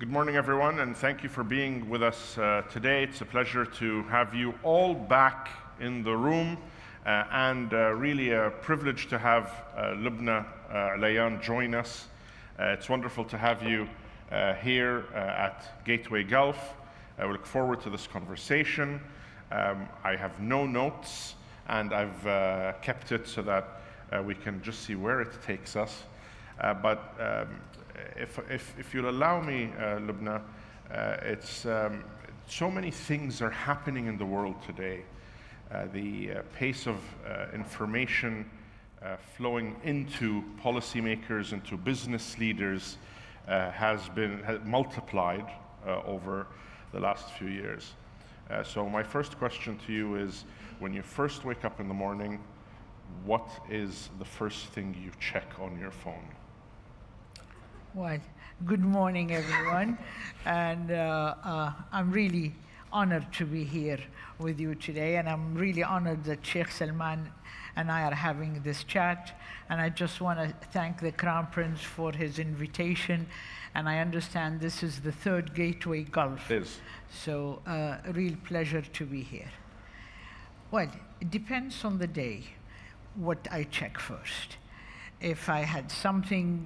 Good morning, everyone, and thank you for being with us today. It's a pleasure to have you all back in the room, and really a privilege to have Lubna Al Olayan join us. It's wonderful to have you here at Gateway Gulf. I look forward to this conversation. I have no notes, and I've kept it so that we can just see where it takes us. But if you'll allow me, Lubna, it's so many things are happening in the world today. The pace of information flowing into policymakers, into business leaders, has multiplied over the last few years. So my first question to you is, when you first wake up in the morning, what is the first thing you check on your phone? Well, good morning, everyone. And I'm really honored to be here with you today. And I'm really honored that Sheikh Salman and I are having this chat. And I just want to thank the Crown Prince for his invitation. And I understand this is the third Gateway Gulf. It is. So a real pleasure to be here. Well, it depends on the day what I check first. If I had something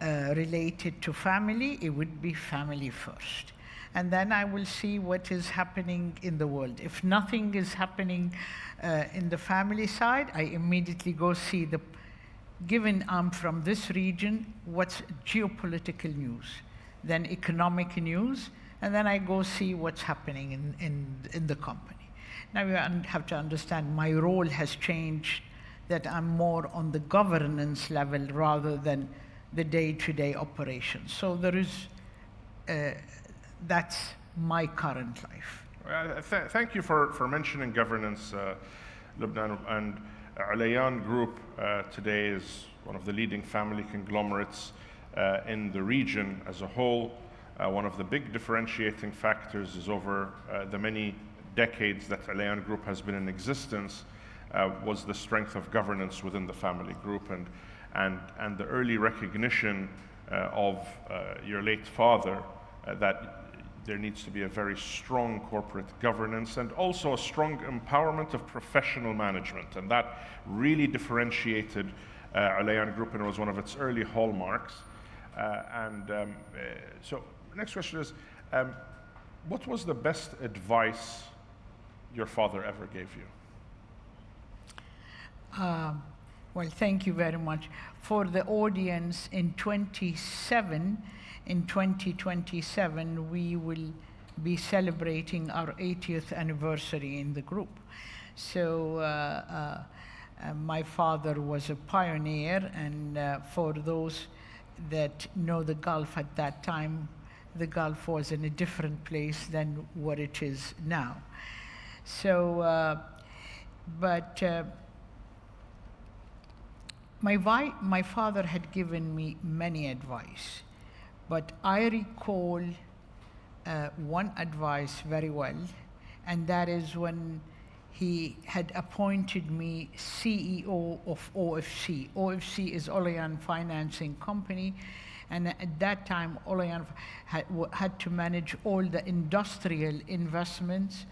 related to family, it would be family first. And then I will see what is happening in the world. If nothing is happening in the family side, I immediately go see given I'm from this region, what's geopolitical news, then economic news, and then I go see what's happening in the company. Now you have to understand my role has changed, that I'm more on the governance level rather than the day-to-day operations. So there is, that's my current life. Thank you for mentioning governance, Lubna. And Olayan Group today is one of the leading family conglomerates in the region as a whole. One of the big differentiating factors is over the many decades that Olayan Group has been in existence was the strength of governance within the family group, and the early recognition of your late father that there needs to be a very strong corporate governance and also a strong empowerment of professional management. And that really differentiated Olayan Group, and it was one of its early hallmarks. So next question is, what was the best advice your father ever gave you? Well, thank you very much. For the audience, in 2027, we will be celebrating our 80th anniversary in the group. So my father was a pioneer, and for those that know the Gulf at that time, the Gulf was in a different place than what it is now. So, my father had given me many advice, but I recall one advice very well, and that is when he had appointed me CEO of OFC. OFC is Olayan Financing Company, and at that time, Olayan had to manage all the industrial investments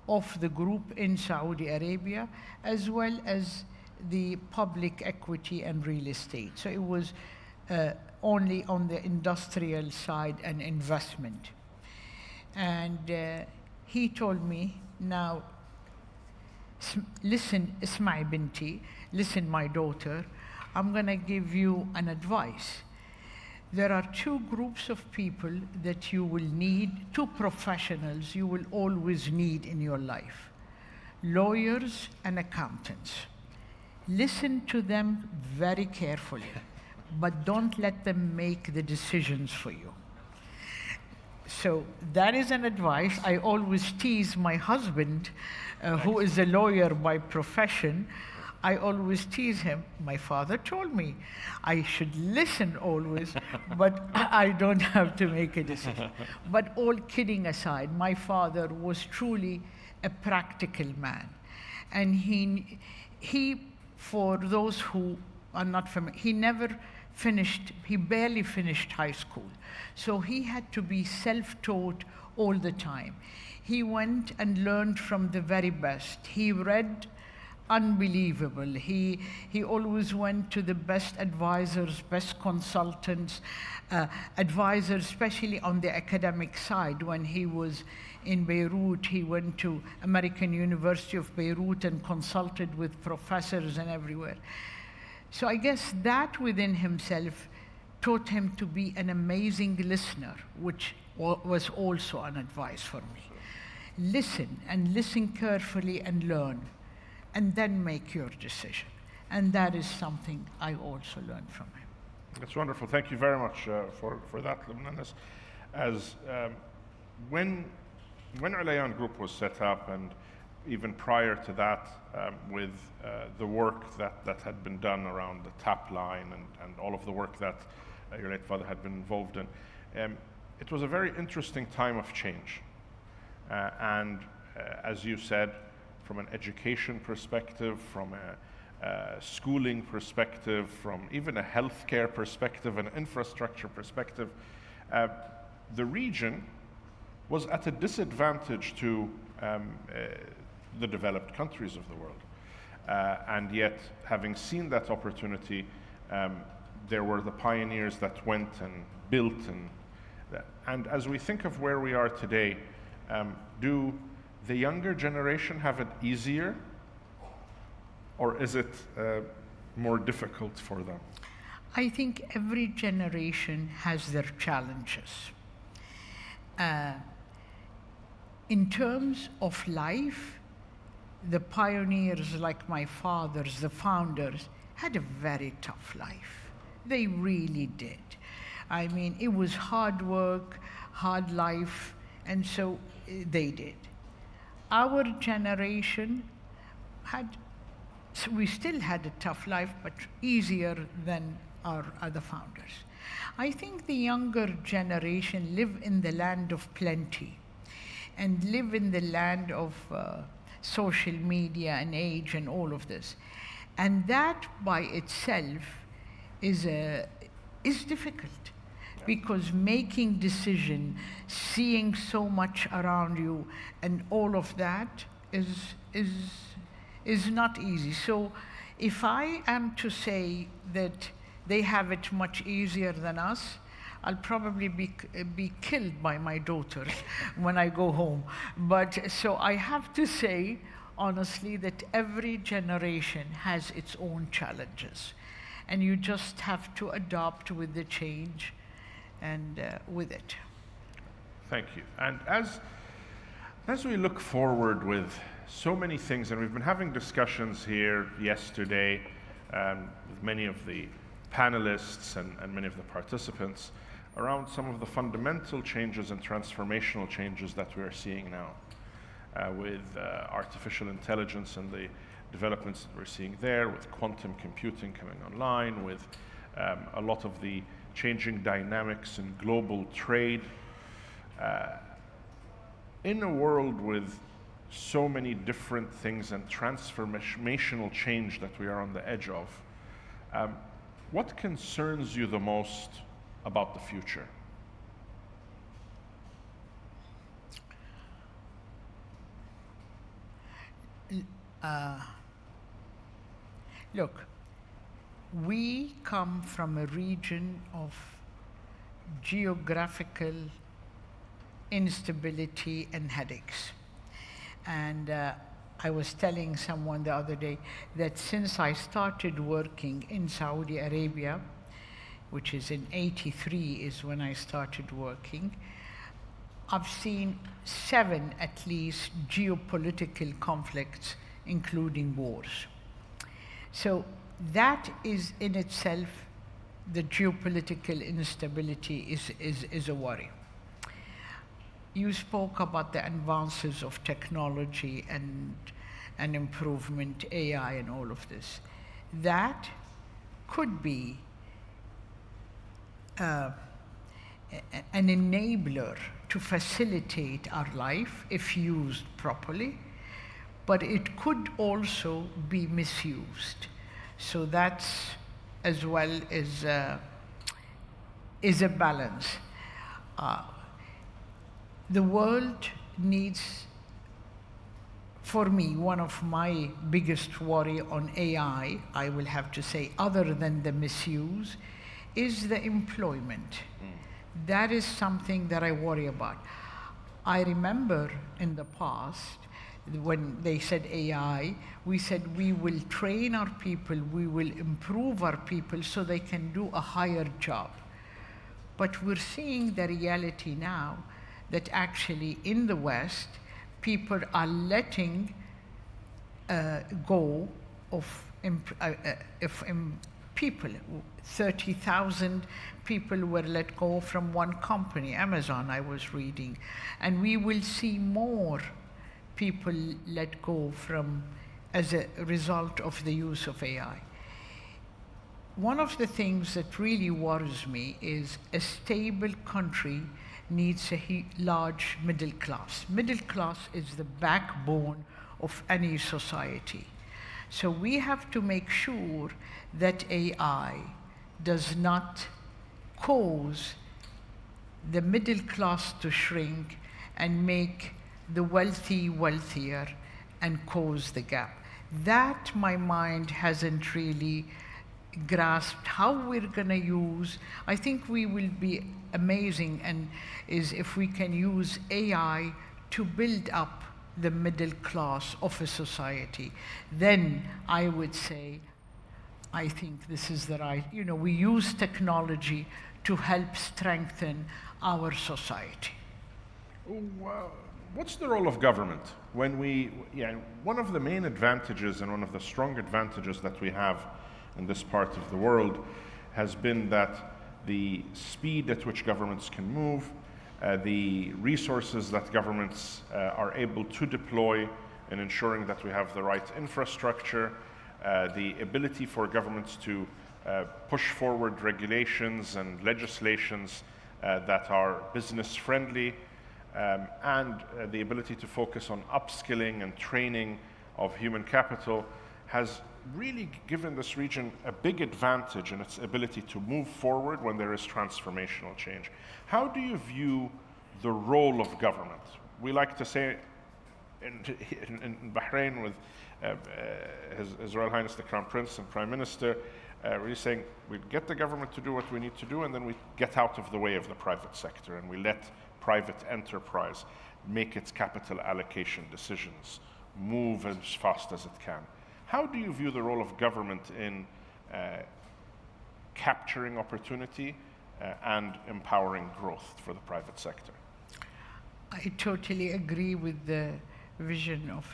of the group in Saudi Arabia, as well as the public equity and real estate. So it was only on the industrial side and investment. And he told me, now, listen, Isma'i binti, listen, my daughter, I'm gonna give you an advice. There are two groups of people that you will need, two professionals you will always need in your life: lawyers and accountants. Listen to them very carefully, but don't let them make the decisions for you. So that is an advice. I always tease my husband, who is a lawyer by profession. I always tease him. My father told me I should listen always, but I don't have to make a decision. But all kidding aside, my father was truly a practical man. And he for those who are not familiar, he never he barely finished high school. So he had to be self-taught all the time. He went and learned from the very best. He read unbelievable. He always went to the best advisors, best consultants, advisors, especially on the academic side. When he was in Beirut, he went to American University of Beirut and consulted with professors and everywhere. So I guess that within himself taught him to be an amazing listener, which was also an advice for me. Listen, and listen carefully and learn, and then make your decision. And that is something I also learned from him. That's wonderful. Thank you very much for that, Lubna. When Olayan Group was set up, and even prior to that, with the work that had been done around the tap line and all of the work that your late father had been involved in, it was a very interesting time of change. As you said, from an education perspective, from a schooling perspective, from even a healthcare perspective, an infrastructure perspective, the region was at a disadvantage to the developed countries of the world. And yet, having seen that opportunity, there were the pioneers that went and built. And as we think of where we are today, do the younger generation have it easier, or is it more difficult for them? I think every generation has their challenges. In terms of life, the pioneers like my fathers, the founders, had a very tough life. They really did. I mean, it was hard work, hard life, and so they did. Our generation we still had a tough life, but easier than our other founders. I think the younger generation live in the land of plenty and live in the land of social media and age and all of this. And that by itself is difficult, because making decision, seeing so much around you and all of that is not easy. So if I am to say that they have it much easier than us, I'll probably be killed by my daughter when I go home. But so I have to say, honestly, that every generation has its own challenges. And you just have to adapt with the change and with it. Thank you. And as we look forward with so many things, and we've been having discussions here yesterday with many of the panelists and many of the participants around some of the fundamental changes and transformational changes that we are seeing now with artificial intelligence and the developments that we're seeing there, with quantum computing coming online, with a lot of the changing dynamics in global trade. In a world with so many different things and transformational change that we are on the edge of, what concerns you the most about the future? Look, we come from a region of geographical instability and headaches. And I was telling someone the other day that since I started working in Saudi Arabia, which is in '83 is when I started working, I've seen 7 at least geopolitical conflicts, including wars. So that is in itself, the geopolitical instability is a worry. You spoke about the advances of technology and improvement, AI and all of this. That could be an enabler to facilitate our life if used properly, but it could also be misused. So that's as well as is a balance. Uh, the world needs, for me, one of my biggest worry on AI, I will have to say, other than the misuse, is the employment. That is something that I worry about. I remember in the past, when they said AI, we said we will train our people, we will improve our people so they can do a higher job. But we're seeing the reality now that actually in the West, people are letting go of people. 30,000 people were let go from one company, Amazon, I was reading. And we will see more people let go from as a result of the use of AI. One of the things that really worries me is a stable country needs a large middle class. Middle class is the backbone of any society. So we have to make sure that AI does not cause the middle class to shrink and make the wealthy wealthier and cause the gap. That my mind hasn't really grasped how we're going to use. I think we will be amazing and is if we can use AI to build up the middle class of a society. Then I would say, I think this is the right, we use technology to help strengthen our society. What's the role of government? One of the main advantages and one of the strong advantages that we have in this part of the world has been that the speed at which governments can move, the resources that governments are able to deploy in ensuring that we have the right infrastructure, the ability for governments to push forward regulations and legislations that are business friendly, and the ability to focus on upskilling and training of human capital has really given this region a big advantage in its ability to move forward when there is transformational change. How do you view the role of government? We like to say in Bahrain with His Royal Highness the Crown Prince and Prime Minister, really saying we get the government to do what we need to do and then we get out of the way of the private sector and we let private enterprise make its capital allocation decisions, move as fast as it can. How do you view the role of government in capturing opportunity and empowering growth for the private sector? I totally agree with the vision of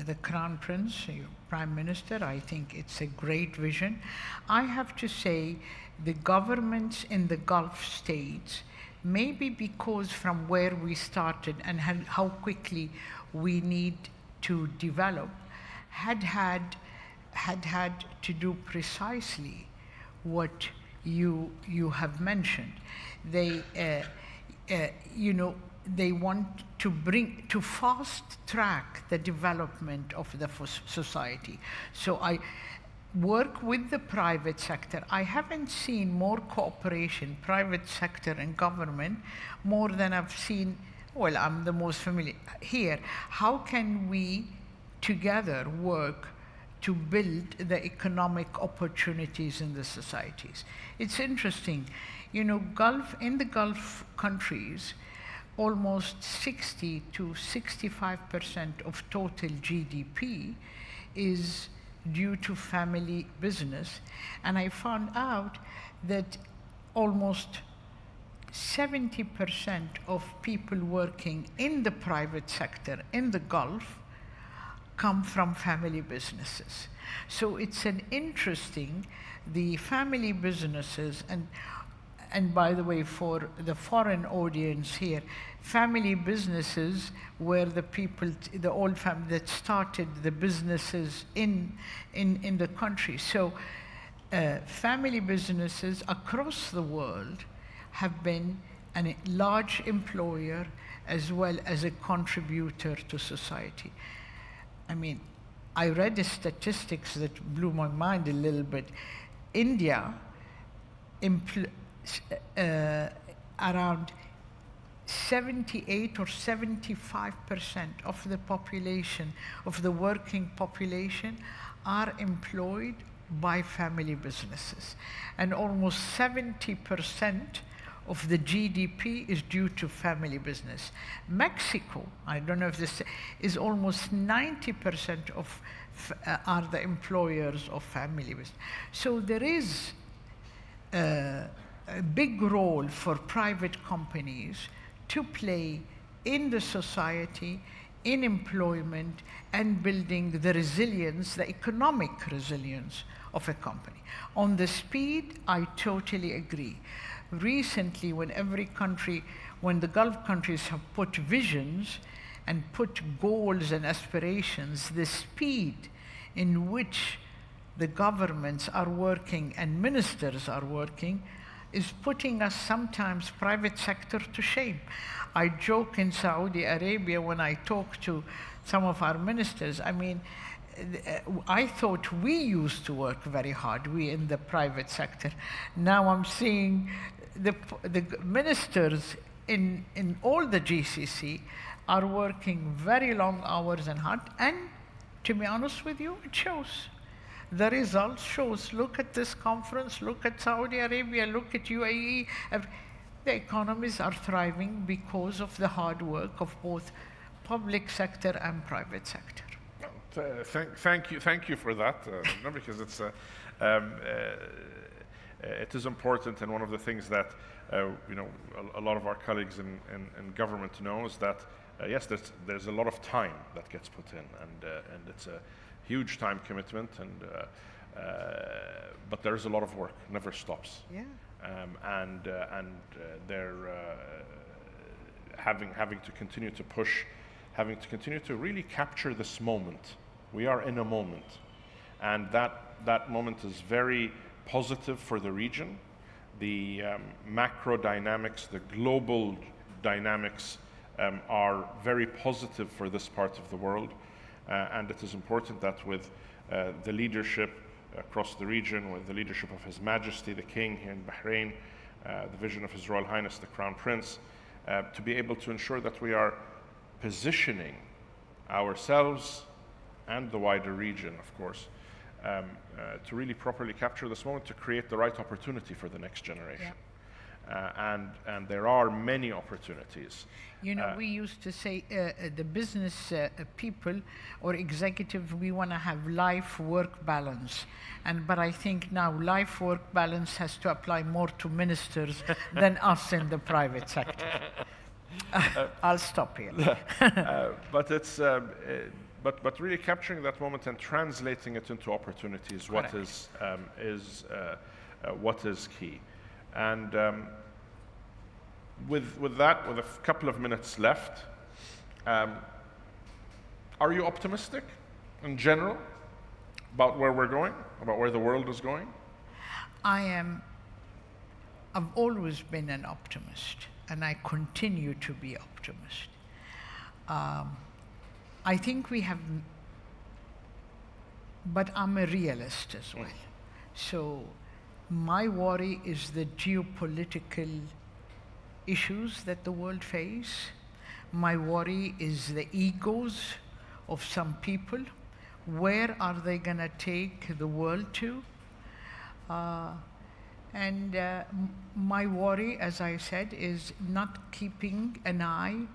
the Crown Prince, your Prime Minister. I think it's a great vision. I have to say the governments in the Gulf states, maybe because from where we started and how quickly we need to develop, had to do precisely what you have mentioned. They, they want to fast track the development of the society. So I work with the private sector. I haven't seen more cooperation, private sector and government, more than I've seen, well, I'm the most familiar here. How can we together work to build the economic opportunities in the societies? It's interesting, in the Gulf countries, almost 60 to 65% of total GDP is due to family business. And I found out that almost 70% of people working in the private sector in the Gulf come from family businesses. So it's an interesting, the family businesses, and by the way, for the foreign audience here, family businesses were the people, the old family that started the businesses in the country. So family businesses across the world have been a large employer as well as a contributor to society. I mean, I read the statistics that blew my mind a little bit. India it's around 78 or 75% of the population, of the working population, are employed by family businesses. And almost 70% of the GDP is due to family business. Mexico, I don't know if this is almost 90% of are the employers of family business. So there is a big role for private companies to play in the society, in employment, and building the resilience, the economic resilience of a company. On the speed, I totally agree. Recently, when the Gulf countries have put visions and put goals and aspirations, the speed in which the governments are working and ministers are working is putting us sometimes private sector to shame. I joke in Saudi Arabia when I talk to some of our ministers, I mean, I thought we used to work very hard, we in the private sector. Now I'm seeing the ministers in all the GCC are working very long hours and hard, and to be honest with you, it shows. The results shows. Look at this conference, look at Saudi Arabia, look at UAE. The economies are thriving because of the hard work of both public sector and private sector. Thank you for that, because it's it is important, and one of the things that a lot of our colleagues in government know is that yes, there's a lot of time that gets put in, and it's a huge time commitment, but there's a lot of work, never stops. Yeah. And they're having to continue to push, having to continue to really capture this moment. We are in a moment, and that moment is very positive for the region. The macro dynamics, the global dynamics are very positive for this part of the world, and it is important that with the leadership across the region, with the leadership of His Majesty the King here in Bahrain, the vision of His Royal Highness the Crown Prince, to be able to ensure that we are positioning ourselves and the wider region, of course, to really properly capture this moment, to create the right opportunity for the next generation. Yeah. And there are many opportunities. You know, we used to say the business people or executive, we want to have life-work balance. But I think now life-work balance has to apply more to ministers than us in the private sector. I'll stop here. But it's but really capturing that moment and translating it into opportunities, Correct. What is key. And with that, with a couple of minutes left, are you optimistic in general about where we're going, about where the world is going? I've always been an optimist, and I continue to be optimist. I think we have, but I'm a realist as well. So my worry is the geopolitical issues that the world face. My worry is the egos of some people. Where are they going to take the world to? My worry, as I said, is not keeping an eye.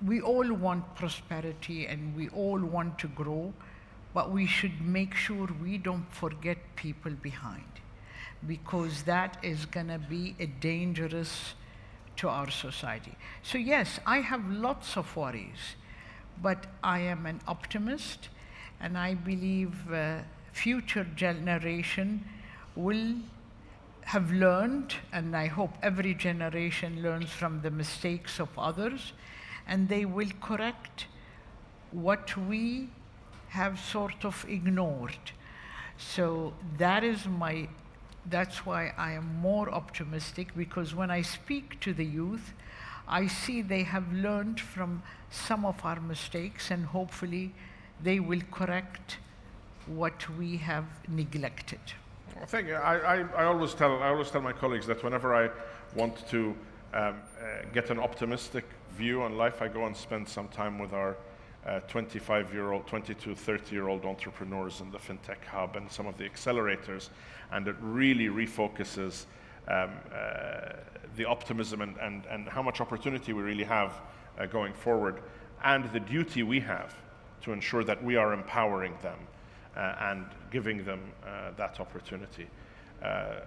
We all want prosperity and we all want to grow, but we should make sure we don't forget people behind, because that is going to be a dangerous to our society. So yes, I have lots of worries, but I am an optimist, and I believe future generation will have learned, and I hope every generation learns from the mistakes of others, and they will correct what we have sort of ignored. So that's why I am more optimistic, because when I speak to the youth, I see they have learned from some of our mistakes, and hopefully they will correct what we have neglected. Well, thank you. I always tell my colleagues that whenever I want to get an optimistic view on life, I go and spend some time with our 25-year-old, 22, 30-year-old entrepreneurs in the FinTech Hub and some of the accelerators, and it really refocuses the optimism and how much opportunity we really have going forward, and the duty we have to ensure that we are empowering them and giving them that opportunity.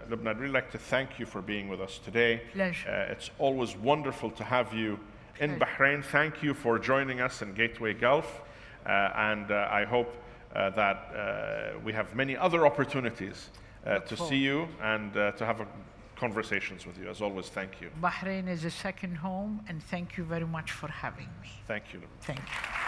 Lubna, I'd really like to thank you for being with us today. Pleasure. It's always wonderful to have you in Bahrain. Thank you for joining us in Gateway Gulf, and I hope that we have many other opportunities to see you and to have conversations with you. As always, thank you. Bahrain is a second home, and thank you very much for having me. Thank you, Lubna. Thank you.